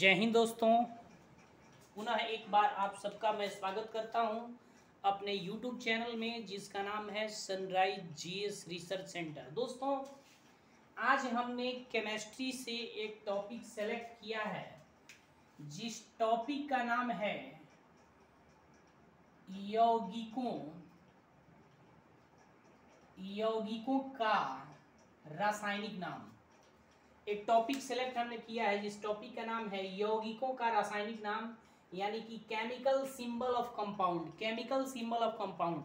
जय हिंद दोस्तों। पुनः एक बार आप सबका मैं स्वागत करता हूं अपने YouTube चैनल में, जिसका नाम है सनराइज जीएस रिसर्च सेंटर। दोस्तों, आज हमने केमिस्ट्री से एक टॉपिक सेलेक्ट किया है, जिस टॉपिक का नाम है यौगिकों का रासायनिक नाम। एक टॉपिक सेलेक्ट हमने किया है जिस टॉपिक का नाम है यौगिकों का रासायनिक नाम, यानी कि chemical symbol of compound. Chemical symbol of compound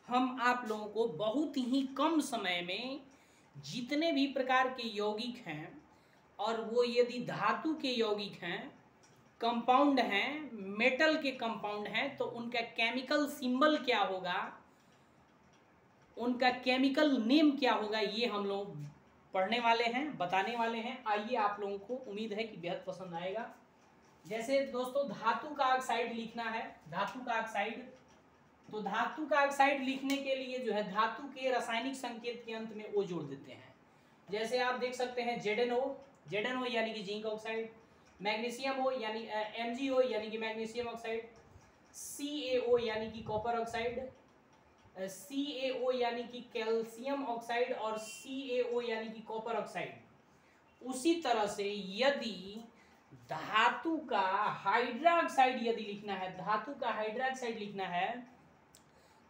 हम आप लोगों को बहुत ही कम समय में जितने भी प्रकार के यौगिक हैं, और वो यदि धातु के यौगिक हैं, कंपाउंड हैं, मेटल के कंपाउंड हैं, तो उनका केमिकल सिंबल क्या होगा, उनका केमिकल नेम क्या होगा, ये हम लोग पढ़ने वाले हैं, बताने वाले हैं। आइए, आप लोगों को उम्मीद है कि बेहद पसंद आएगा। जैसे दोस्तों, धातु का ऑक्साइड लिखना है, धातु का ऑक्साइड, तो धातु का ऑक्साइड लिखने के लिए जो है धातु के रासायनिक संकेत के अंत में ओ जोड़ देते हैं। जैसे आप देख सकते हैं ZnO यानी कि जिंक ऑक्साइड, मैग्नीशियम ओ यानी MgO यानी कि मैग्नीशियम ऑक्साइड, CaO यानी कि कॉपर ऑक्साइड, CaO यानी कि कैल्शियम ऑक्साइड, और CaO यानी कि कॉपर ऑक्साइड। उसी तरह से यदि धातु का हाइड्रोक्साइड यदि लिखना है, धातु का हाइड्रोक्साइड लिखना है,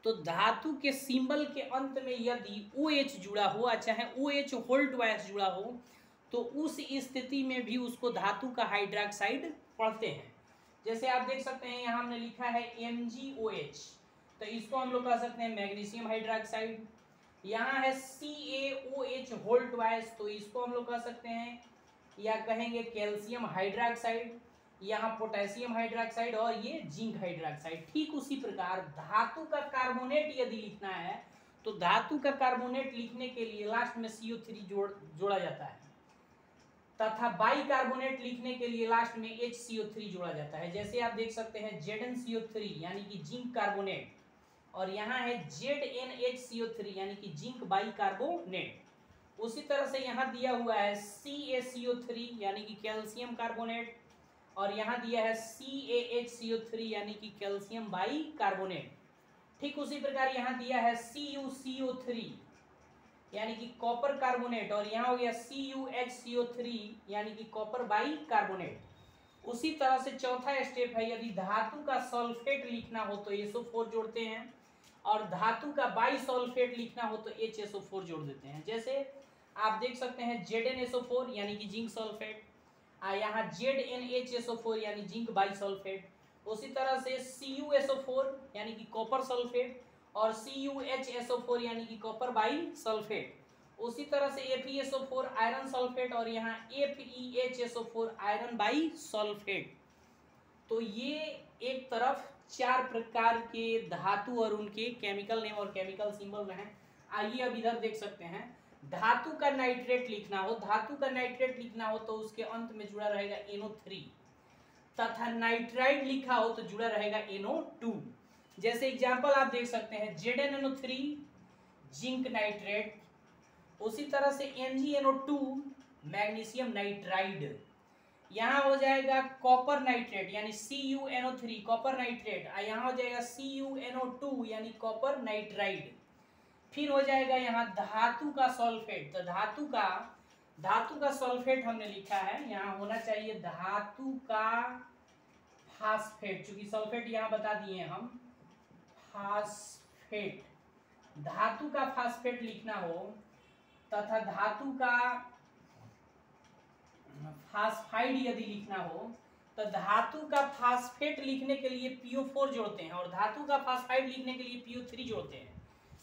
तो धातु के सिंबल के अंत में यदि OH जुड़ा हो, चाहे OH होल्ट वाइज जुड़ा हो, तो उस स्थिति में भी उसको धातु का हाइड्रोक्साइड पढ़ते हैं। जैसे आप देख सकते हैं, यहाँ हमने लिखा है MgOH, तो इसको हम लोग कह सकते हैं मैग्नीशियम हाइड्रोक्साइड। यहाँ है CaOH होल्ट वाइज, तो इसको हम लोग कह सकते हैं या कहेंगे कैल्शियम हाइड्रोक्साइड, यहाँ पोटेशियम हाइड्रोक्साइड, और ये जिंक हाइड्रोक्साइड। ठीक उसी प्रकार धातु का कार्बोनेट यदि लिखना है, तो धातु का कार्बोनेट लिखने के लिए लास्ट में CO3 जोड़ा जाता है, तथा बाई कार्बोनेट लिखने के लिए लास्ट में HCO3 जोड़ा जाता है। जैसे आप देख सकते हैं ZnCO3 यानी कि जिंक कार्बोनेट, और यहाँ है ZnHCO3 यानी कि जिंक बाई कार्बोनेट। उसी तरह से यहाँ दिया हुआ है CaCO3 यानी कि कैल्शियम कार्बोनेट, और यहाँ दिया है CaHCO3 यानी कि कैल्शियम बाई कार्बोनेट। ठीक उसी प्रकार यहाँ दिया है CuCO3 यानी कि कॉपर कार्बोनेट, और यहाँ हो गया CuHCO3 यानी कि कॉपर बाई कार्बोनेट। उसी तरह से चौथा स्टेप है, यदि धातु का सल्फेट लिखना हो तो SO4 जोड़ते हैं, और धातु का बाई सल्फेट लिखना हो तो HSO4 जोड़ देते हैं। जैसे आप देख सकते हैं ZnSO4 यानी कि जिंक सल्फेट, यहाँ ZnHSO4 यानी जिंक बाई सल्फेट। उसी तरह से CuSO4 यानी कि कॉपर सल्फेट, और CuHSO4 यानी कि कॉपर बाई सल्फेट। उसी तरह से FeSO4 आयरन सल्फेट, और यहाँ FeHSO4 आयरन बाई सल्फेट। तो ये एक तरफ 4 प्रकार के धातु और उनके केमिकल नेम और केमिकल सिंबल हैं। आइए अब इधर देख सकते हैं, धातु का नाइट्रेट लिखना हो, धातु का नाइट्रेट लिखना हो तो उसके अंत में जुड़ा रहेगा NO3, तथा नाइट्राइड लिखा हो तो जुड़ा रहेगा NO2। जैसे एग्जांपल आप देख सकते हैं ZnNO3 जिंक नाइट्रेट, उसी तरह से MgNO2 मैग्नीशियम नाइट्राइड, यहाँ हो जाएगा कॉपर नाइट्रेट यानी CuNO3 कॉपर नाइट्रेट, यहाँ हो जाएगा CuNO2 यानी कॉपर नाइट्राइड। फिर हो जाएगा यहाँ धातु का सल्फेट, तो धातु का सल्फेट हमने लिखा है, यहाँ होना चाहिए धातु का फास्फेट, चूंकि सल्फेट यहाँ बता दिए हम, फास्फेट, धातु का फास्फेट लिखना हो, तथा धातु का फास्फाइड यदि लिखना हो, तो धातु का फास्फेट लिखने के लिए PO4 जोड़ते हैं, और धातु का फास्फाइड लिखने के लिए PO3 जोड़ते हैं।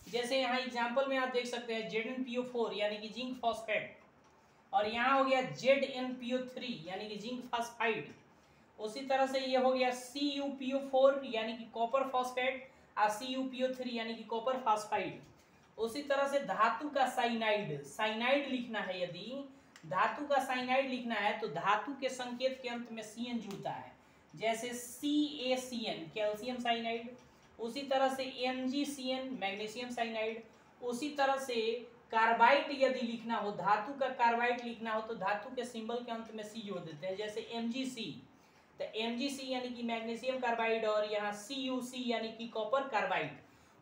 जैसे यहाँ एग्जांपल में आप देख सकते हैं ZnPO4 यानी कि जिंक फॉस्फेट, और यहाँ हो गया ZnPO3 यानी कि जिंक फास्फाइड। उसी तरह से ये हो गया CuPO4 यानी कि कॉपर फॉस्फेट, और CuPO3 यानी कि कॉपर फास्फाइड। उसी तरह से धातु का साइनाइड लिखना है, यदि धातु का साइनाइड लिखना है तो धातु के संकेत के अंत में CN जुड़ता है, जैसे CaCN कैल्शियम साइनाइड। उसी तरह से MgCN मैग्नीशियम साइनाइड। उसी तरह से कार्बाइड यदि लिखना हो, धातु का कार्बाइड लिखना हो, तो धातु के सिंबल के अंत में C जोड़ देते हैं, जैसे MgC तो MgC यानी कि मैग्नीशियम कार्बाइड और यहाँ CuC यानी कि कॉपर कार्बाइड।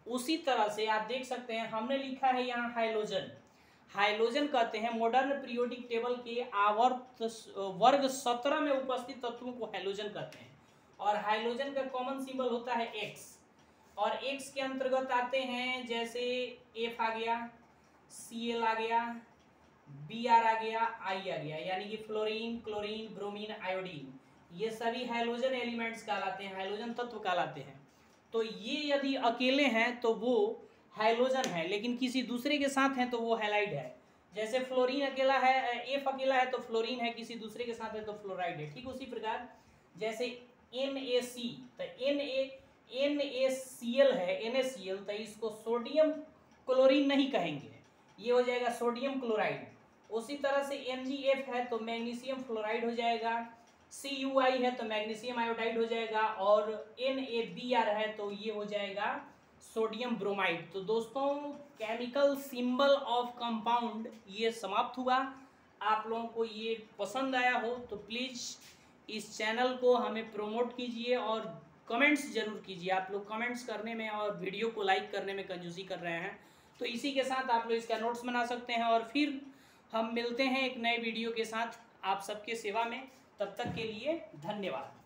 उसी तरह से आप देख सकते हैं हमने लिखा है यहाँ हाइलोजन। हाइलोजन कहते हैं मॉडर्न पीरियोडिक टेबल के आवर्त वर्ग 17 में उपस्थित तत्वों को हाइलोजन कहते हैं। और हाइलोजन का कॉमन सिंबल होता है X, और X के अंतर्गत आते हैं जैसे F आ गया, Cl आ गया, Br आ गया, I आ गया, यानी कि फ्लोरीन, क्लोरीन, ब्रोमीन, आयोडीन, ये सभी हाइलोजन एलिमेंट्स कहलाते हैं, हाइलोजन तत्व कहलाते हैं। तो ये यदि अकेले हैं तो वो हाइलोजन है, लेकिन किसी दूसरे के साथ हैं तो वो हैलाइड है। जैसे फ्लोरीन अकेला है, F अकेला है तो फ्लोरीन है, किसी दूसरे के साथ है तो फ्लोराइड है। ठीक उसी प्रकार जैसे NaC तो NaCl है, NaCl, तो इसको सोडियम क्लोरीन नहीं कहेंगे, ये हो जाएगा सोडियम क्लोराइड। उसी तरह से MgF है तो मैग्नीशियम फ्लोराइड हो जाएगा, CuI है तो मैग्नीशियम आयोडाइड हो जाएगा, और NaBr है तो ये हो जाएगा सोडियम ब्रोमाइड। तो दोस्तों केमिकल सिंबल ऑफ कंपाउंड ये समाप्त हुआ। आप लोगों को ये पसंद आया हो तो प्लीज़ इस चैनल को हमें प्रमोट कीजिए और कमेंट्स जरूर कीजिए। आप लोग कमेंट्स करने में और वीडियो को लाइक करने में कंजूसी कर रहे हैं, तो इसी के साथ आप लोग इसका नोट्स बना सकते हैं। और फिर हम मिलते हैं एक नए वीडियो के साथ आप सबके सेवा में। तब तक के लिए धन्यवाद।